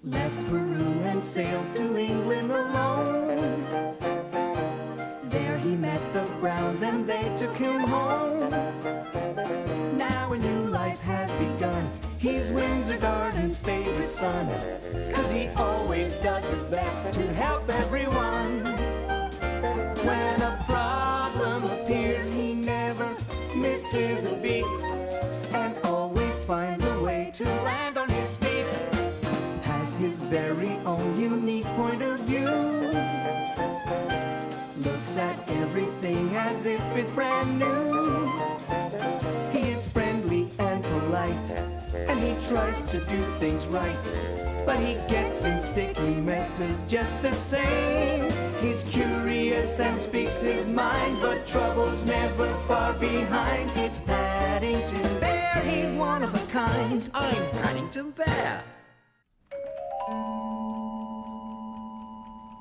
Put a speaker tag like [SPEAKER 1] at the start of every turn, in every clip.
[SPEAKER 1] left Peru and sailed to England alone. There he met the Browns and they took him home. Now a new life has begun. He's Windsor Garden's favorite son, 'cause he always does his best to help everyone. When a problem appears, he never misses a beat and always finds a way to land on his feet. Has his very own unique point of view, looks at everything as if it's brand new. He is friendly and polite, and he tries to do things right, but he gets in sticky messes just the same. He's curious and speaks his mind, but trouble's never far behind. It's Paddington Bear, he's one of a kind.
[SPEAKER 2] I'm Paddington Bear.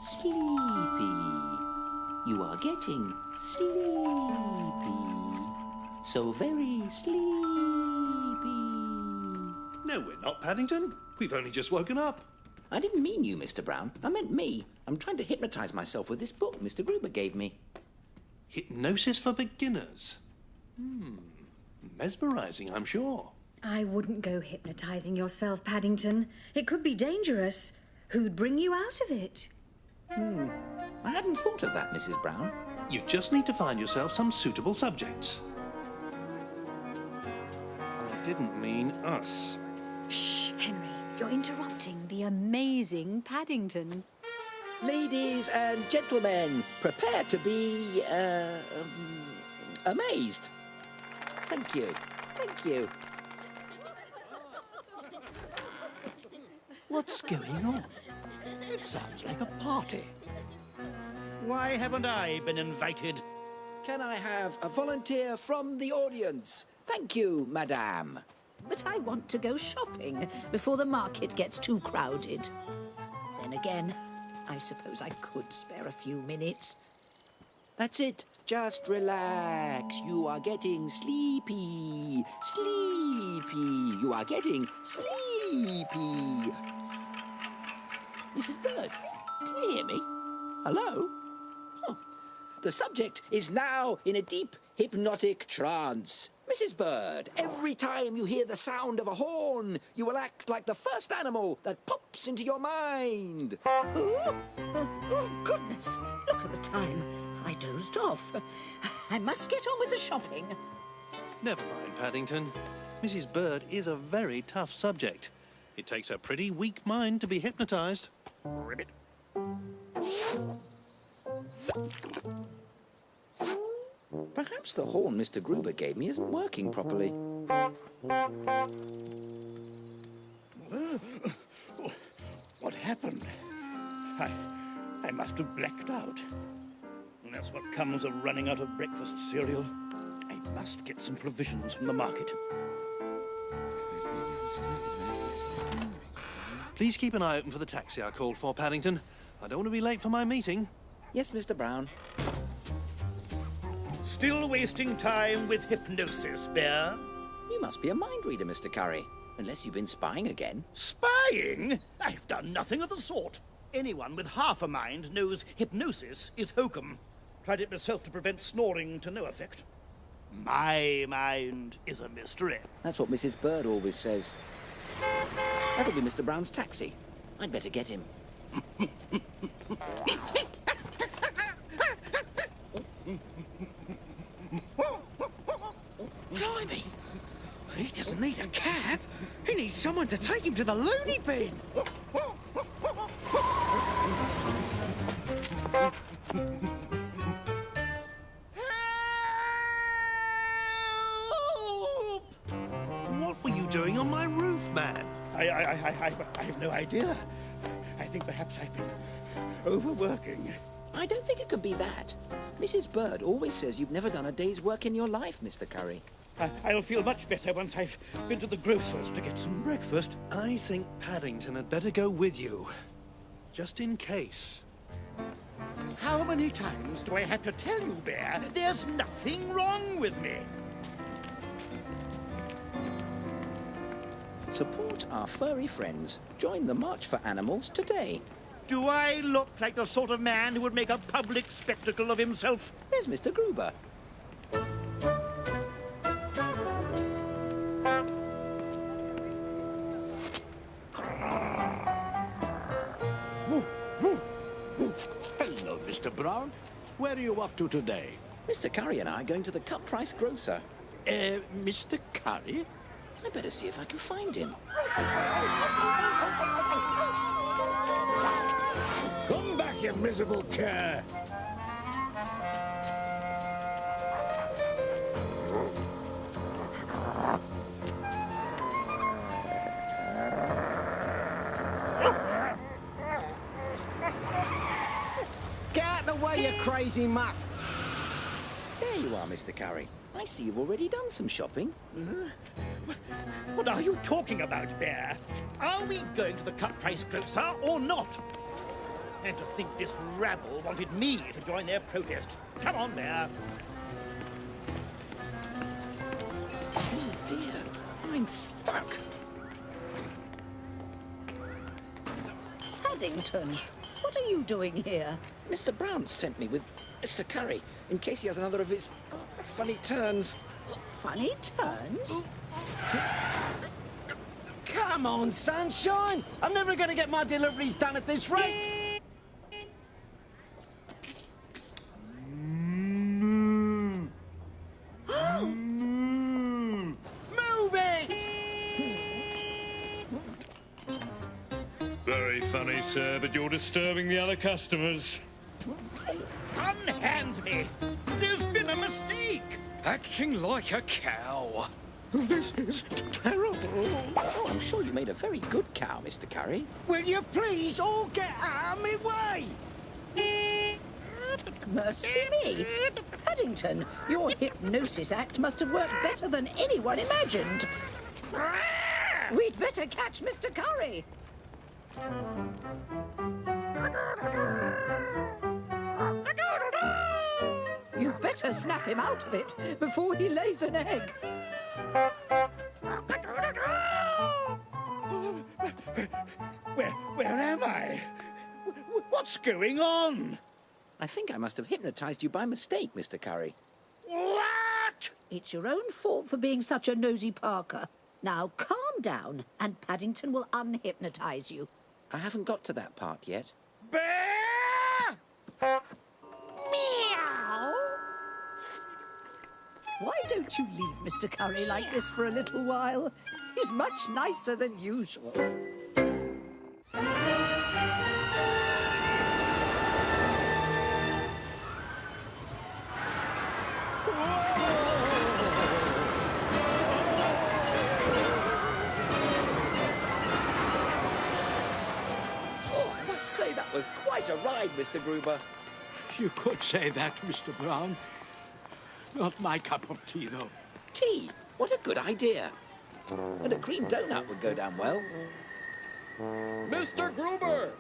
[SPEAKER 2] Sleepy. You are getting sleepy. So very sleepy.
[SPEAKER 3] No, we're not, Paddington. We've only just woken up.
[SPEAKER 2] I didn't mean you, Mr. Brown. I meant me. I'm trying to hypnotise myself with this book Mr. Gruber gave me.
[SPEAKER 3] Hypnosis for beginners. Mesmerising, I'm sure.
[SPEAKER 4] I wouldn't go hypnotising yourself, Paddington. It could be dangerous. Who'd bring you out of it?
[SPEAKER 2] I hadn't thought of that, Mrs. Brown.
[SPEAKER 3] You just need to find yourself some suitable subjects. I didn't mean us.
[SPEAKER 4] Shh, Henry, you're interrupting the amazing Paddington.
[SPEAKER 2] Ladies and gentlemen, prepare to be, amazed. Thank you. Thank you.
[SPEAKER 5] What's going on? It sounds like a party. Why haven't I been invited?
[SPEAKER 2] Can I have a volunteer from the audience? Thank you, madame.
[SPEAKER 6] But I want to go shopping before the market gets too crowded. Then again, I suppose I could spare a few minutes.
[SPEAKER 2] That's it. Just relax. You are getting sleepy. Sleepy. You are getting sleepy. Mrs. Bird, can you hear me? Hello? Oh. The subject is now in a deep hypnotic trance. Mrs. Bird, every time you hear the sound of a horn, you will act like the first animal that pops into your mind.
[SPEAKER 6] Oh, goodness. Look at the time. I dozed off. I must get on with the shopping.
[SPEAKER 3] Never mind, Paddington. Mrs. Bird is a very tough subject. It takes a pretty weak mind to be hypnotised.
[SPEAKER 5] Ribbit.
[SPEAKER 2] Perhaps the horn Mr. Gruber gave me isn't working properly.
[SPEAKER 5] What happened? I must have blacked out. And that's what comes of running out of breakfast cereal. I must get some provisions from the market.
[SPEAKER 3] Please keep an eye open for the taxi I called for, Paddington. I don't want to be late for my meeting.
[SPEAKER 2] Yes, Mr. Brown.
[SPEAKER 5] Still wasting time with hypnosis, Bear?
[SPEAKER 2] You must be a mind reader, Mr. Curry. Unless you've been spying again.
[SPEAKER 5] Spying? I've done nothing of the sort. Anyone with half a mind knows hypnosis is hokum. Tried it myself to prevent snoring to no effect. My mind is a mystery.
[SPEAKER 2] That's what Mrs. Bird always says. That'll be Mr. Brown's taxi. I'd better get him.
[SPEAKER 7] Blimey! He doesn't need a cab. He needs someone to take him to the loony bin.
[SPEAKER 3] What were you doing on my roof, man?
[SPEAKER 5] I have no idea. I think perhaps I've been overworking.
[SPEAKER 2] I don't think it could be that. Mrs. Bird always says you've never done a day's work in your life, Mr. Curry.
[SPEAKER 5] I'll feel much better once I've been to the grocer's to get some breakfast.
[SPEAKER 3] I think Paddington had better go with you. Just in case.
[SPEAKER 5] How many times do I have to tell you, Bear, there's nothing wrong with me?
[SPEAKER 2] Support our furry friends. Join the March for Animals today.
[SPEAKER 5] Do I look like the sort of man who would make a public spectacle of himself?
[SPEAKER 2] There's Mr. Gruber.
[SPEAKER 8] Hello, Mr. Brown. Where are you off to today?
[SPEAKER 2] Mr. Curry and I are going to the cut price grocer.
[SPEAKER 8] Mr. Curry?
[SPEAKER 2] I better see if I can find him.
[SPEAKER 8] Come back, you miserable cur!
[SPEAKER 7] Get out the way, you crazy mutt!
[SPEAKER 2] There you are, Mr. Curry. I see you've already done some shopping.
[SPEAKER 5] What are you talking about, Bear? Are we going to the cut-price grocer or not? And to think this rabble wanted me to join their protest. Come on, Bear.
[SPEAKER 2] Oh, dear. I'm stuck.
[SPEAKER 6] Paddington, what are you doing here?
[SPEAKER 2] Mr. Brown sent me with Mr. Curry in case he has another of his funny turns.
[SPEAKER 6] Funny turns?
[SPEAKER 7] Come on, sunshine! I'm never going to get my deliveries done at this rate! Move it!
[SPEAKER 9] Very funny, sir, but you're disturbing the other customers.
[SPEAKER 5] Unhand me! There's been a mistake!
[SPEAKER 9] Acting like a cow.
[SPEAKER 7] This is terrible.
[SPEAKER 2] Oh, I'm sure you made a very good cow, Mr. Curry.
[SPEAKER 7] Will you please all get out of my way?
[SPEAKER 6] Mercy me. Paddington, your hypnosis act must have worked better than anyone imagined. We'd better catch Mr. Curry. You better snap him out of it before he lays an egg.
[SPEAKER 5] Where am I? What's going on?
[SPEAKER 2] I think I must have hypnotized you by mistake, Mr. Curry.
[SPEAKER 5] What?
[SPEAKER 6] It's your own fault for being such a nosy Parker. Now calm down and Paddington will unhypnotize you.
[SPEAKER 2] I haven't got to that part yet.
[SPEAKER 5] Bear!
[SPEAKER 6] Meow! Why don't you leave Mr. Curry like this for a little while? He's much nicer than usual.
[SPEAKER 2] Oh, I must say that was quite a ride, Mr. Gruber.
[SPEAKER 8] You could say that, Mr. Brown. Not my cup of tea, though.
[SPEAKER 2] Tea? What a good idea. And a cream donut would go down well.
[SPEAKER 10] Mr. Gruber!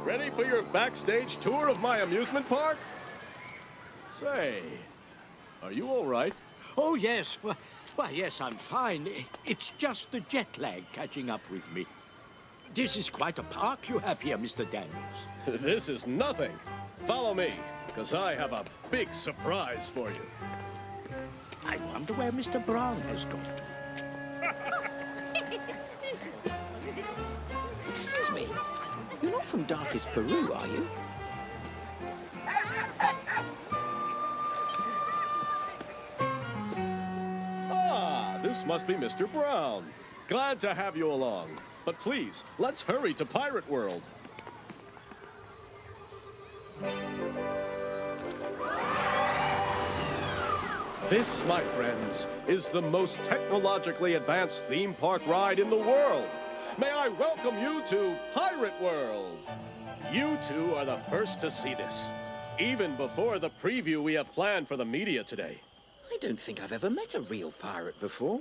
[SPEAKER 10] Ready for your backstage tour of my amusement park? Say, are you all right?
[SPEAKER 8] Oh, yes. Well, yes, I'm fine. It's just the jet lag catching up with me. This is quite a park you have here, Mr. Daniels.
[SPEAKER 10] This is nothing. Follow me, because I have a big surprise for you.
[SPEAKER 8] I wonder where Mr. Brown has gone to.
[SPEAKER 2] Excuse me. You're not from darkest Peru, are you?
[SPEAKER 10] Ah, this must be Mr. Brown. Glad to have you along. But please, let's hurry to Pirate World. This, my friends, is the most technologically advanced theme park ride in the world. May I welcome you to Pirate World. You two are the first to see this, even before the preview we have planned for the media today.
[SPEAKER 2] I don't think I've ever met a real pirate before.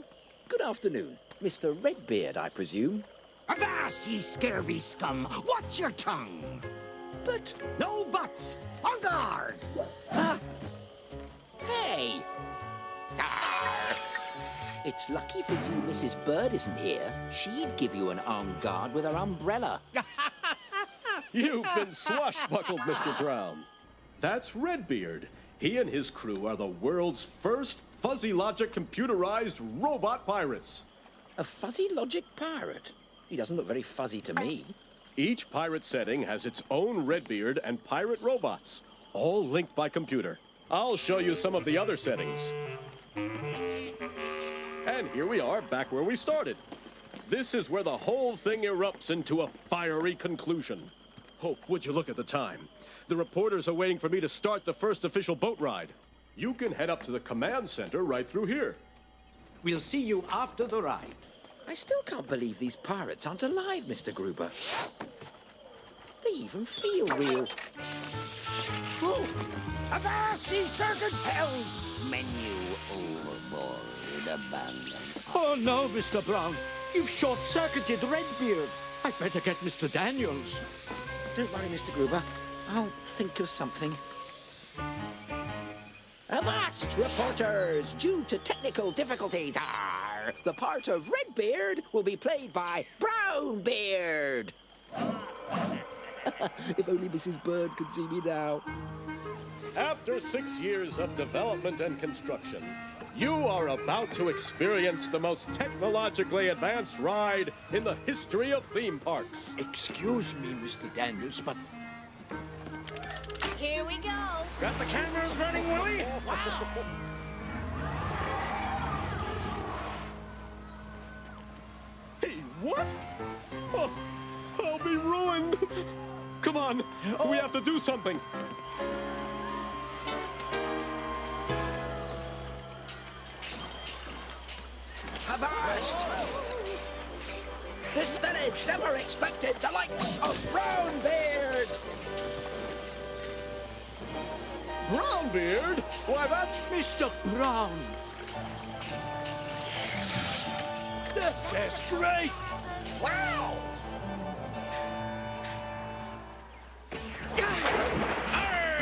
[SPEAKER 2] Good afternoon. Mr. Redbeard, I presume.
[SPEAKER 7] Avast, ye scurvy scum! Watch your tongue!
[SPEAKER 2] But,
[SPEAKER 7] No buts! On guard!
[SPEAKER 2] hey! It's lucky for you Mrs. Bird isn't here. She'd give you an armed guard with her umbrella.
[SPEAKER 10] You've been swashbuckled, Mr. Brown. That's Redbeard. He and his crew are the world's first fuzzy logic computerized robot pirates.
[SPEAKER 2] A fuzzy logic pirate? He doesn't look very fuzzy to me.
[SPEAKER 10] Each pirate setting has its own Redbeard and pirate robots, all linked by computer. I'll show you some of the other settings. And here we are, back where we started. This is where the whole thing erupts into a fiery conclusion. Hope, would you look at the time? The reporters are waiting for me to start the first official boat ride. You can head up to the command center right through here.
[SPEAKER 8] We'll see you after the ride.
[SPEAKER 2] I still can't believe these pirates aren't alive, Mr. Gruber. They even feel real.
[SPEAKER 5] Oh! Avast, ye circuit hell! Menu overboard, abandoned.
[SPEAKER 8] Oh, no, Mr. Brown. You've short-circuited Redbeard. I'd better get Mr. Daniels.
[SPEAKER 2] Don't worry, Mr. Gruber. I'll think of something. Avast, reporters! Due to technical difficulties, the part of Redbeard will be played by Brownbeard. If only Mrs. Bird could see me now.
[SPEAKER 10] After 6 years of development and construction, you are about to experience the most technologically advanced ride in the history of theme parks.
[SPEAKER 8] Excuse me, Mr. Daniels, but...
[SPEAKER 11] Here we go.
[SPEAKER 5] Got the cameras running, Willie?
[SPEAKER 11] Wow.
[SPEAKER 10] Hey, what? Oh, I'll be ruined. Come on, we have to do something.
[SPEAKER 2] Avast! This village never expected the likes of Brownbeard!
[SPEAKER 10] Brownbeard? Why, that's
[SPEAKER 8] Mr. Brown!
[SPEAKER 10] This is great!
[SPEAKER 2] Wow!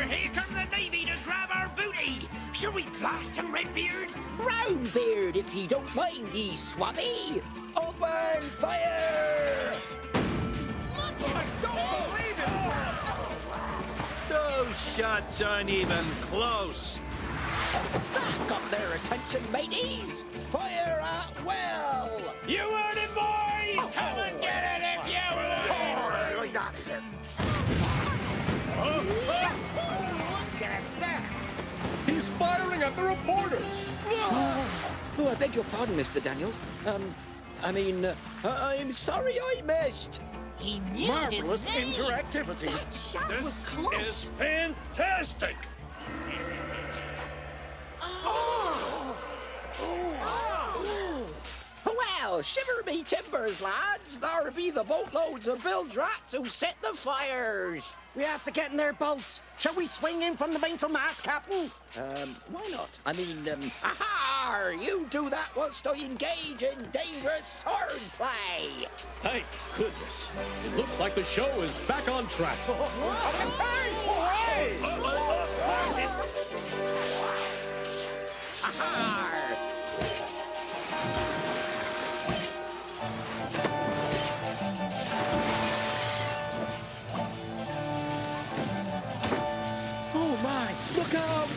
[SPEAKER 5] Here come the Navy to grab our booty! Shall we blast him, Redbeard?
[SPEAKER 2] Brownbeard, if ye don't mind, ye swabby! Open fire!
[SPEAKER 5] I don't believe it!
[SPEAKER 3] Those shots aren't even close.
[SPEAKER 2] That got their attention, mateys! Fire at will!
[SPEAKER 5] You heard it, boys! Come and get it if you will!
[SPEAKER 2] Like that, is it?
[SPEAKER 5] Look at that!
[SPEAKER 10] He's firing at the reporters!
[SPEAKER 2] Oh, I beg your pardon, Mr. Daniels. I'm sorry I missed.
[SPEAKER 11] He knew
[SPEAKER 5] Marvelous
[SPEAKER 11] his name.
[SPEAKER 5] interactivity.
[SPEAKER 11] That shot
[SPEAKER 3] This
[SPEAKER 11] was close.
[SPEAKER 3] is fantastic.
[SPEAKER 2] Well, shiver me timbers, lads. There be the boatloads of bilge rats who set the fires.
[SPEAKER 5] We have to get in their boats. Shall we swing in from the mainsail mast, Captain?
[SPEAKER 2] Why not? Aha! You do that whilst I engage in dangerous sword play.
[SPEAKER 10] Thank goodness. It looks like the show is back on track.
[SPEAKER 2] Aha! Oh my! Look out!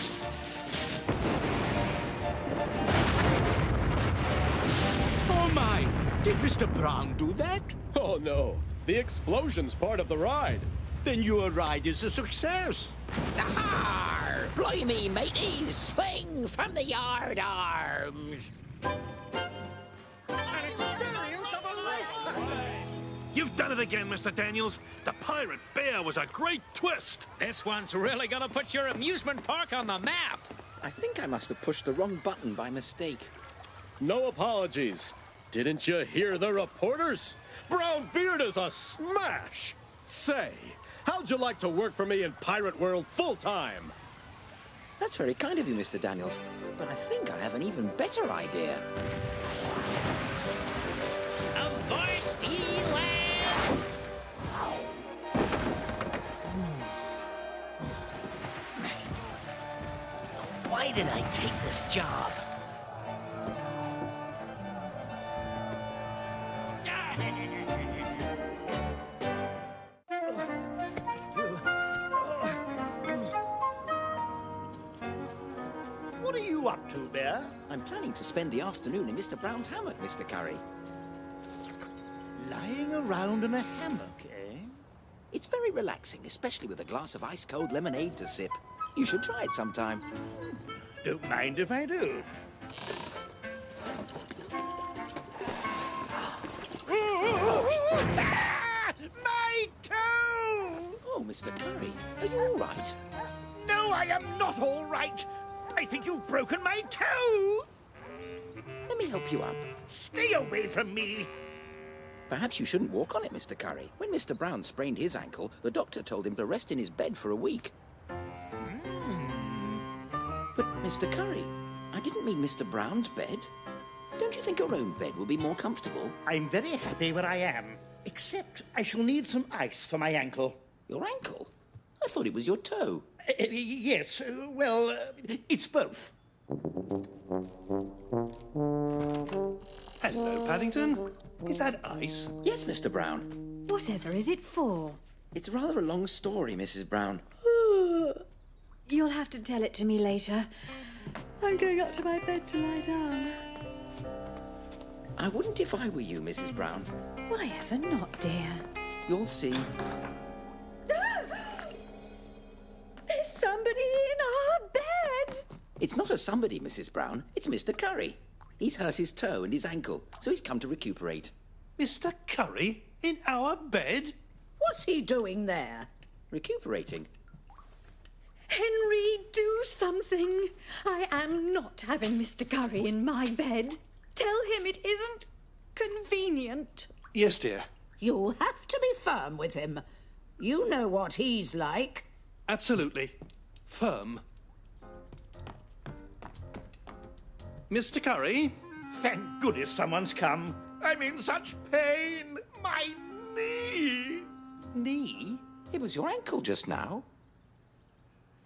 [SPEAKER 8] Oh, my! Did Mr. Brown do that?
[SPEAKER 10] Oh, no. The explosion's part of the ride.
[SPEAKER 8] Then your ride is a success.
[SPEAKER 2] Aha! Blimey, mateys! Swing from the yard arms!
[SPEAKER 5] An experience of a lifetime!
[SPEAKER 3] You've done it again, Mr. Daniels. The pirate bear was a great twist.
[SPEAKER 12] This one's really gonna put your amusement park on the map.
[SPEAKER 2] I think I must have pushed the wrong button by mistake.
[SPEAKER 10] No apologies. Didn't you hear the reporters? Brownbeard is a smash! Say, how'd you like to work for me in Pirate World full-time?
[SPEAKER 2] That's very kind of you, Mr. Daniels. But I think I have an even better idea.
[SPEAKER 12] Avast ye lads!
[SPEAKER 11] Why did I take this job?
[SPEAKER 5] up to, Bear?
[SPEAKER 2] I'm planning to spend the afternoon in Mr. Brown's hammock, Mr. Curry.
[SPEAKER 5] Lying around in a hammock, eh?
[SPEAKER 2] It's very relaxing, especially with a glass of ice-cold lemonade to sip. You should try it sometime.
[SPEAKER 5] Don't mind if I do. My toe!
[SPEAKER 2] Oh, Mr. Curry, are you all right?
[SPEAKER 5] No, I am not all right. I think you've broken my toe.
[SPEAKER 2] Let me help you up.
[SPEAKER 5] Stay away from me.
[SPEAKER 2] Perhaps you shouldn't walk on it, Mr. Curry. When Mr. Brown sprained his ankle, the doctor told him to rest in his bed for a week. But, Mr. Curry, I didn't mean Mr. Brown's bed. Don't you think your own bed will be more comfortable?
[SPEAKER 5] I'm very happy where I am, except I shall need some ice for my ankle.
[SPEAKER 2] Your ankle? I thought it was your toe.
[SPEAKER 5] Yes, well, it's both.
[SPEAKER 3] Hello, Paddington. Is that ice?
[SPEAKER 2] Yes, Mr. Brown.
[SPEAKER 4] Whatever is it for?
[SPEAKER 2] It's rather a long story, Mrs. Brown.
[SPEAKER 4] You'll have to tell it to me later. I'm going up to my bed to lie down.
[SPEAKER 2] I wouldn't if I were you, Mrs. Brown.
[SPEAKER 4] Why ever not, dear?
[SPEAKER 2] You'll see.
[SPEAKER 4] There's somebody in our bed!
[SPEAKER 2] It's not a somebody, Mrs. Brown. It's Mr. Curry. He's hurt his toe and his ankle, so he's come to recuperate.
[SPEAKER 3] Mr. Curry? In our bed?
[SPEAKER 6] What's he doing there?
[SPEAKER 2] Recuperating?
[SPEAKER 4] Henry, do something. I am not having Mr. Curry in my bed. Tell him it isn't convenient.
[SPEAKER 3] Yes, dear.
[SPEAKER 6] You'll have to be firm with him. You know what he's like.
[SPEAKER 3] Absolutely. Firm. Mr. Curry?
[SPEAKER 5] Thank goodness someone's come. I'm in such pain. My knee.
[SPEAKER 2] Knee? It was your ankle just now.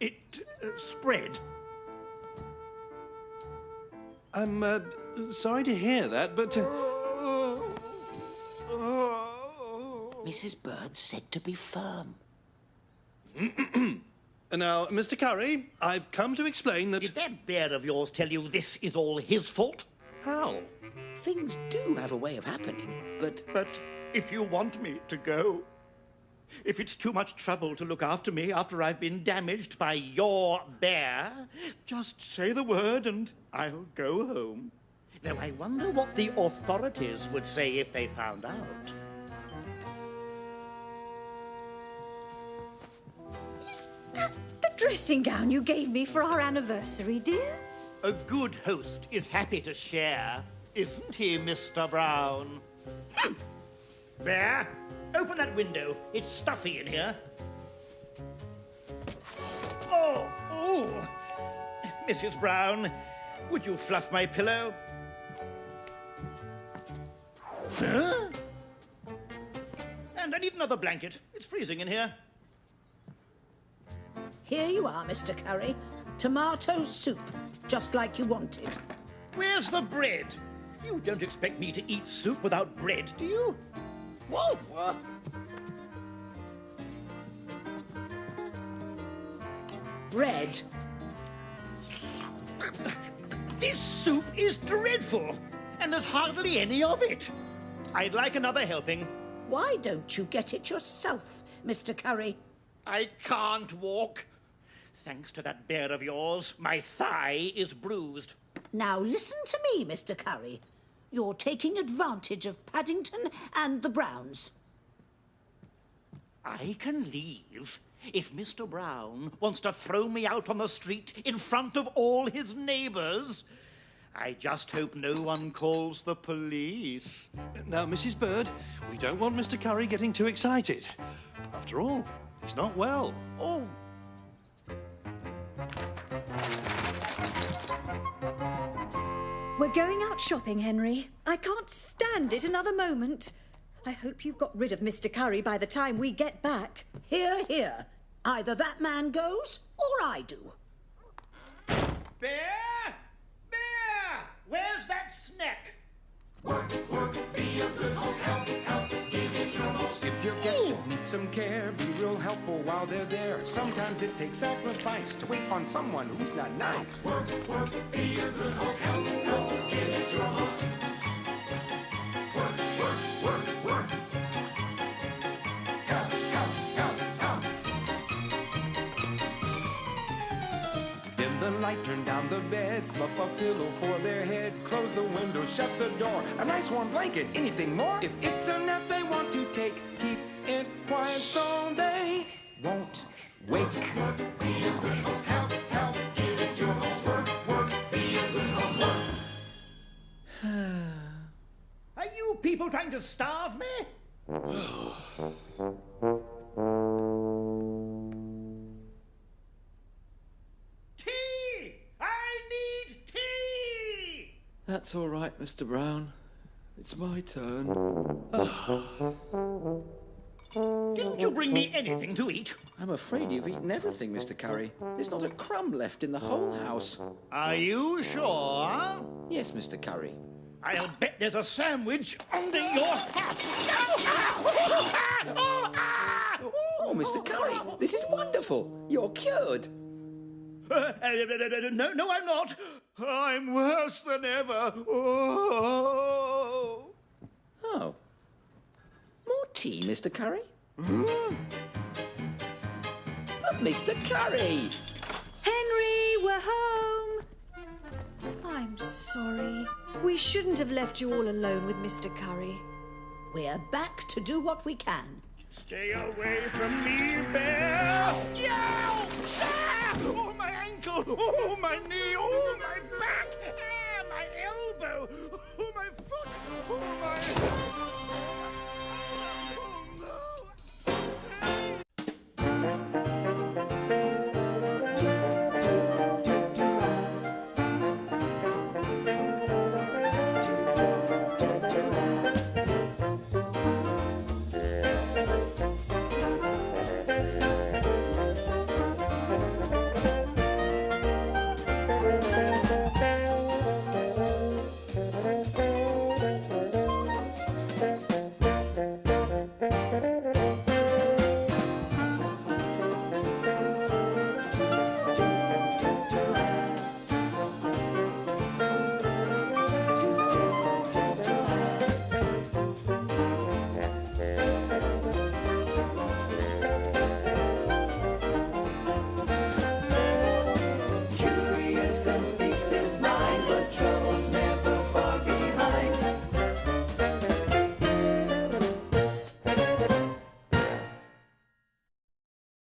[SPEAKER 5] It spread.
[SPEAKER 3] I'm sorry to hear that, but...
[SPEAKER 2] Mrs. Bird said to be firm.
[SPEAKER 3] Now, Mr. Curry, I've come to explain that...
[SPEAKER 5] Did that bear of yours tell you this is all his fault?
[SPEAKER 3] How?
[SPEAKER 2] Things do have a way of happening, but...
[SPEAKER 5] But if you want me to go, if it's too much trouble to look after me after I've been damaged by your bear, just say the word and I'll go home. Though I wonder what the authorities would say if they found out.
[SPEAKER 4] Is that the dressing gown you gave me for our anniversary, dear?
[SPEAKER 5] A good host is happy to share, isn't he, Mr. Brown? Bear, open that window. It's stuffy in here. Oh! Mrs. Brown, would you fluff my pillow? Huh? And I need another blanket. It's freezing in here.
[SPEAKER 6] Here you are, Mr. Curry. Tomato soup, just like you wanted.
[SPEAKER 5] Where's the bread? You don't expect me to eat soup without bread, do you? Whoa!
[SPEAKER 6] Bread.
[SPEAKER 5] This soup is dreadful, and there's hardly any of it. I'd like another helping.
[SPEAKER 6] Why don't you get it yourself, Mr. Curry?
[SPEAKER 5] I can't walk. Thanks to that bear of yours, my thigh is bruised.
[SPEAKER 6] Now listen to me, Mr. Curry. You're taking advantage of Paddington and the Browns.
[SPEAKER 5] I can leave if Mr. Brown wants to throw me out on the street in front of all his neighbours. I just hope no one calls the police.
[SPEAKER 3] Now, Mrs. Bird, we don't want Mr. Curry getting too excited. After all, he's not well.
[SPEAKER 5] Oh.
[SPEAKER 4] We're going out shopping, Henry. I can't stand it another moment. I hope you've got rid of Mr. Curry by the time we get back.
[SPEAKER 6] Here, here. Either that man goes, or I do.
[SPEAKER 5] Bear! Bear! Where's that snack?
[SPEAKER 1] Work, work, be a good host, help, help, give it your most if If your guests should need some care, be real helpful while they're there. Sometimes it takes sacrifice to wait on someone who's not nice. Work, work, be a good host. Help, help, give it your most. Work, work, work, work. Help, help, help, help. Dim the light, turn down the bed, fluff a pillow for their head, close the window, shut the door, a nice warm blanket, anything more? If it's a nap they want to take, keep it quiet so they won't wake. Work, work, be a good host. Help, help, give it your most. Work, work, be a good host. Work.
[SPEAKER 5] Are you people trying to starve me? Tea! I need tea!
[SPEAKER 11] That's all right, Mr. Brown. It's my turn.
[SPEAKER 5] Didn't you bring me anything to eat?
[SPEAKER 2] I'm afraid you've eaten everything, Mr. Curry. There's not a crumb left in the whole house.
[SPEAKER 5] Are you sure?
[SPEAKER 2] Yes, Mr. Curry.
[SPEAKER 5] I'll bet there's a sandwich under your hat.
[SPEAKER 2] Oh, Mr. Curry, this is wonderful. You're cured.
[SPEAKER 5] No, I'm not. I'm worse than ever. Oh.
[SPEAKER 2] Oh. More tea, Mr. Curry? But Mr. Curry!
[SPEAKER 4] Henry, we're home. I'm sorry. We shouldn't have left you all alone with Mr. Curry.
[SPEAKER 6] We're back to do what we can.
[SPEAKER 5] Stay away from me, bear! Yow! Ah! Oh, my ankle! Oh, my knee! Oh, my back! Ah, my elbow! Oh, my foot! Oh, my...